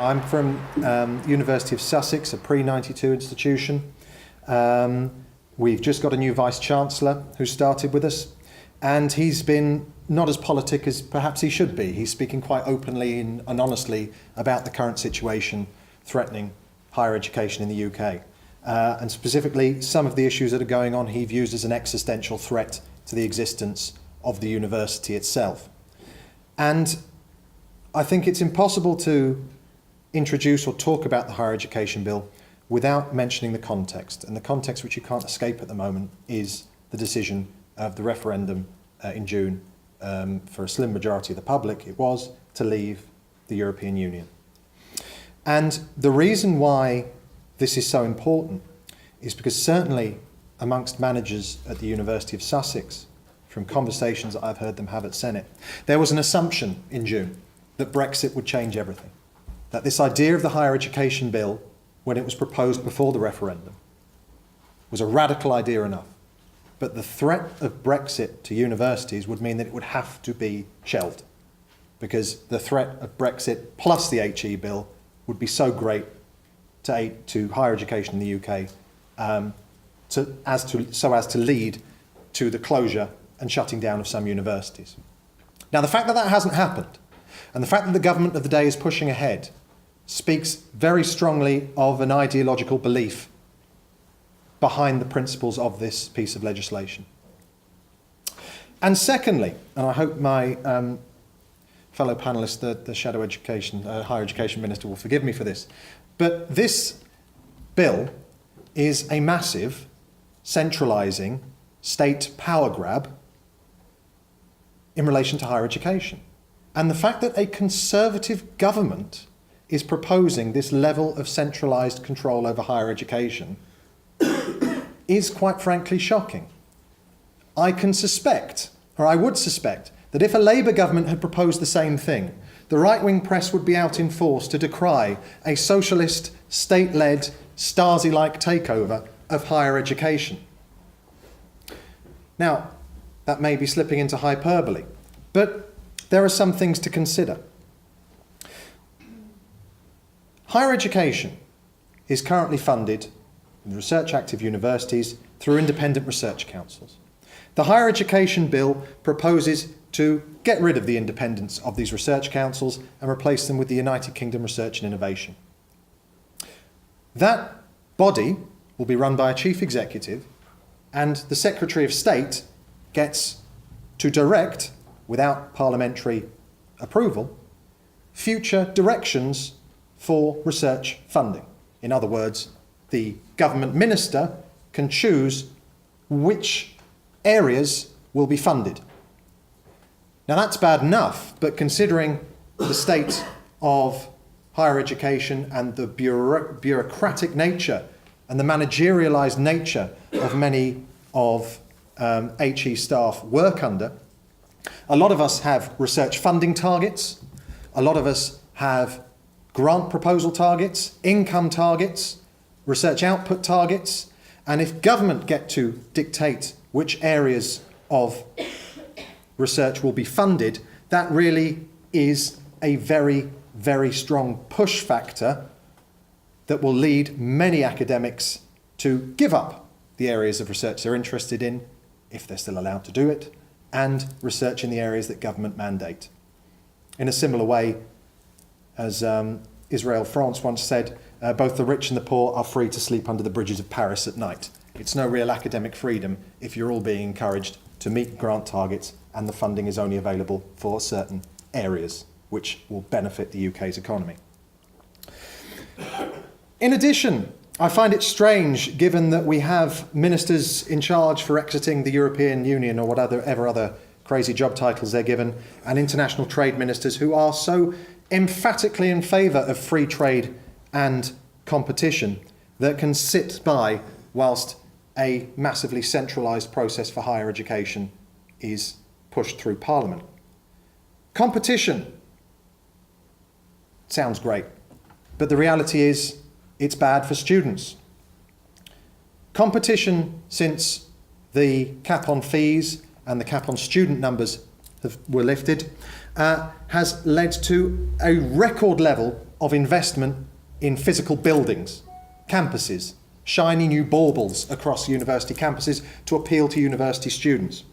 I'm from University of Sussex, a pre-92 institution. We've just got a new Vice-Chancellor who started with us, and he's been not as politic as perhaps he should be. He's speaking quite openly and honestly about the current situation threatening higher education in the UK. And specifically, some of the issues that are going on he views as an existential threat to the existence of the university itself. And I think it's impossible to introduce or talk about the higher education bill without mentioning the context. And the context which you can't escape at the moment is the decision of the referendum in June for a slim majority of the public, it was, to leave the European Union. And the reason why this is so important is because certainly amongst managers at the University of Sussex, from conversations that I've heard them have at Senate, there was an assumption in June that Brexit would change everything. That this idea of the higher education bill, when it was proposed before the referendum, was a radical idea enough. But the threat of Brexit to universities would mean that it would have to be shelved, because the threat of Brexit plus the HE bill would be so great to higher education in the UK, so as to lead to the closure and shutting down of some universities. Now, the fact that that hasn't happened, and the fact that the government of the day is pushing ahead, speaks very strongly of an ideological belief behind the principles of this piece of legislation. And secondly, and I hope my fellow panellists, the Shadow Education, Higher Education Minister, will forgive me for this, but this bill is a massive, centralising state power grab in relation to higher education. And the fact that a Conservative government is proposing this level of centralised control over higher education is quite frankly shocking. I can suspect, or I would suspect, that if a Labour government had proposed the same thing, the right-wing press would be out in force to decry a socialist, state-led, Stasi-like takeover of higher education. Now, that may be slipping into hyperbole, but there are some things to consider. Higher education is currently funded in research-active universities through independent research councils. The Higher Education Bill proposes to get rid of the independence of these research councils and replace them with the United Kingdom Research and Innovation. That body will be run by a chief executive, and the Secretary of State gets to direct, without parliamentary approval, future directions for research funding. In other words, the government minister can choose which areas will be funded. Now that's bad enough, but considering the state of higher education and the bureaucratic nature and the managerialised nature of many of HE staff work under, a lot of us have research funding targets, a lot of us have grant proposal targets, income targets, research output targets, and if government get to dictate which areas of research will be funded, that really is a very, very strong push factor that will lead many academics to give up the areas of research they're interested in, if they're still allowed to do it, and research in the areas that government mandate. In a similar way, as Israel France once said, both the rich and the poor are free to sleep under the bridges of Paris at night. It's no real academic freedom if you're all being encouraged to meet grant targets and the funding is only available for certain areas, which will benefit the UK's economy. In addition, I find it strange, given that we have ministers in charge for exiting the European Union or whatever other crazy job titles they're given, and international trade ministers who are so emphatically in favour of free trade and competition, that can sit by whilst a massively centralised process for higher education is pushed through Parliament. Competition sounds great, but the reality is it's bad for students. Competition, since the cap on fees and the cap on student numbers were lifted, has led to a record level of investment in physical buildings, campuses, shiny new baubles across university campuses to appeal to university students.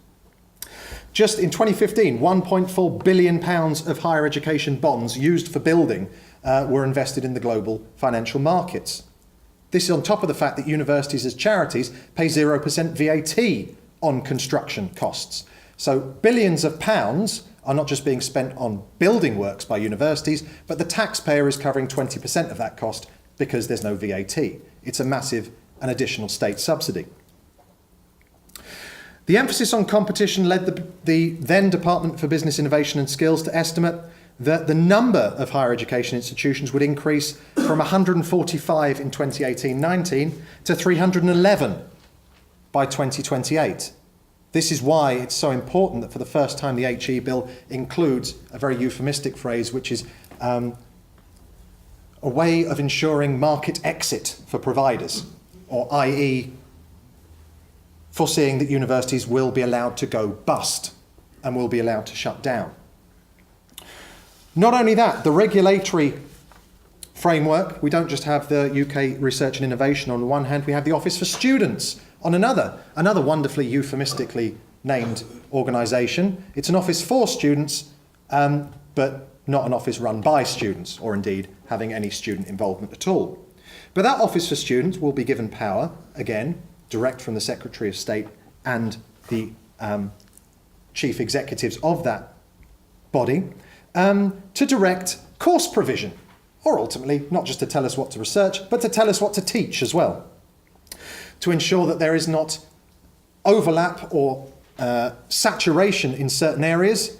Just in 2015, £1.4 billion of higher education bonds used for building were invested in the global financial markets. This is on top of the fact that universities as charities pay 0% VAT on construction costs. So billions of pounds are not just being spent on building works by universities, but the taxpayer is covering 20% of that cost because there's no VAT. It's a massive and additional state subsidy. The emphasis on competition led the then Department for Business Innovation and Skills to estimate that the number of higher education institutions would increase from 145 in 2018-19 to 311 by 2028. This is why it's so important that for the first time the HE bill includes a very euphemistic phrase, which is a way of ensuring market exit for providers, or i.e. foreseeing that universities will be allowed to go bust and will be allowed to shut down. Not only that, the regulatory framework, we don't just have the UK Research and Innovation on the one hand, we have the Office for Students on another wonderfully euphemistically named organisation. It's an office for students, but not an office run by students, or indeed having any student involvement at all. But that Office for Students will be given power, again, direct from the Secretary of State and the chief executives of that body, to direct course provision, or ultimately not just to tell us what to research, but to tell us what to teach as well, to ensure that there is not overlap or saturation in certain areas.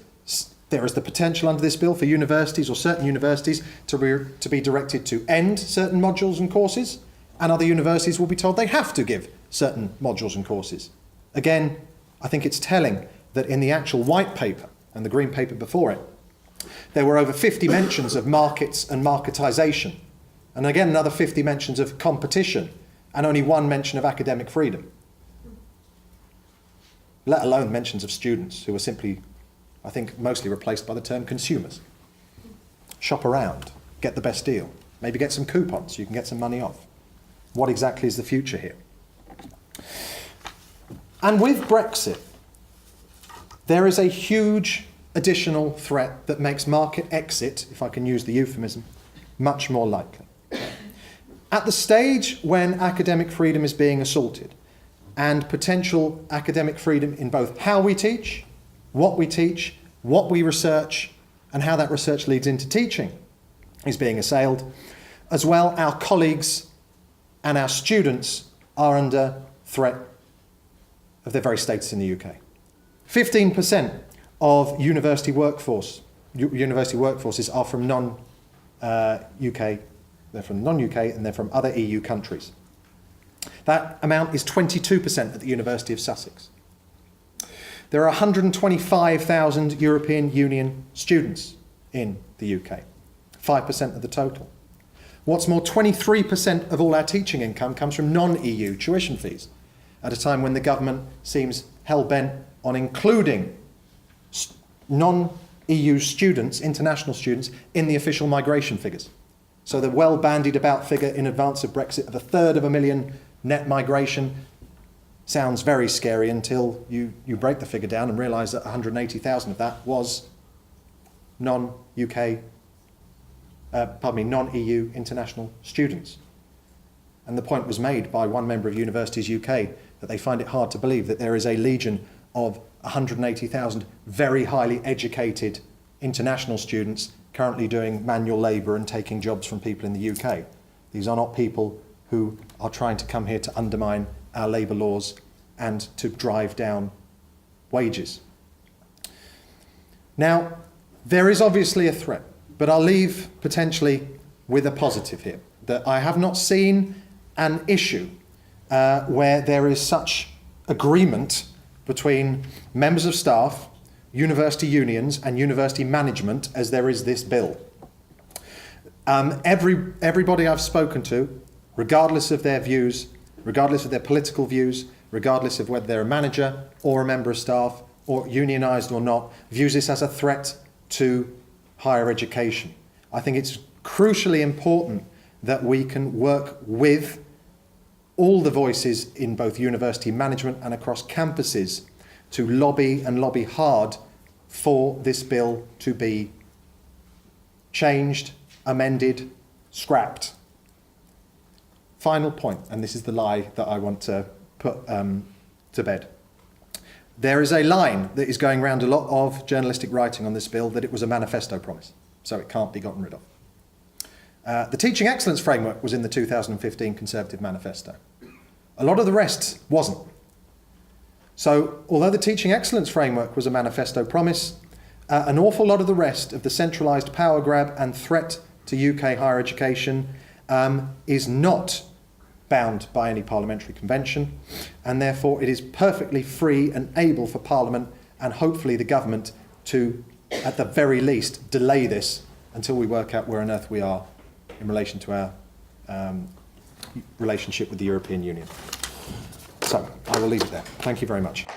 There is the potential under this bill for universities or certain universities to be directed to end certain modules and courses, and other universities will be told they have to give certain modules and courses. Again, I think it's telling that in the actual white paper and the green paper before it, there were over 50 mentions of markets and marketisation, and again another 50 mentions of competition, and only one mention of academic freedom, let alone mentions of students who were simply, I think, mostly replaced by the term consumers. Shop around, get the best deal, maybe get some coupons so you can get some money off. What exactly is the future here? And with Brexit, there is a huge additional threat that makes market exit, if I can use the euphemism, much more likely. At the stage when academic freedom is being assaulted, and potential academic freedom in both how we teach, what we research, and how that research leads into teaching is being assailed, as well our colleagues and our students are under threat of their very status in the UK. 15% of university workforces are from non-UK. They're from non-UK and they're from other EU countries. That amount is 22% at the University of Sussex. There are 125,000 European Union students in the UK, 5% of the total. What's more, 23% of all our teaching income comes from non-EU tuition fees, at a time when the government seems hell-bent on including non-EU students, international students, in the official migration figures. So the well-bandied about figure in advance of Brexit of 1/3 net migration sounds very scary until you break the figure down and realise that 180,000 of that was non-EU international students. And the point was made by one member of Universities UK that they find it hard to believe that there is a legion of 180,000 very highly educated international students currently doing manual labour and taking jobs from people in the UK. These are not people who are trying to come here to undermine our labour laws and to drive down wages. Now, there is obviously a threat, but I'll leave potentially with a positive here, that I have not seen an issue where there is such agreement between members of staff, university unions and university management as there is this bill. Everybody I've spoken to, regardless of their views, regardless of their political views, regardless of whether they're a manager or a member of staff or unionised or not, views this as a threat to higher education. I think it's crucially important that we can work with all the voices in both university management and across campuses to lobby and lobby hard for this bill to be changed, amended, scrapped. Final point, and this is the lie that I want to put to bed. There is a line that is going around a lot of journalistic writing on this bill that it was a manifesto promise, so it can't be gotten rid of. The Teaching Excellence Framework was in the 2015 Conservative Manifesto. A lot of the rest wasn't. So, although the Teaching Excellence Framework was a manifesto promise, an awful lot of the rest of the centralised power grab and threat to UK higher education is not bound by any parliamentary convention, and therefore it is perfectly free and able for Parliament and hopefully the government to, at the very least, delay this until we work out where on earth we are in relation to our relationship with the European Union. So, I will leave it there. Thank you very much.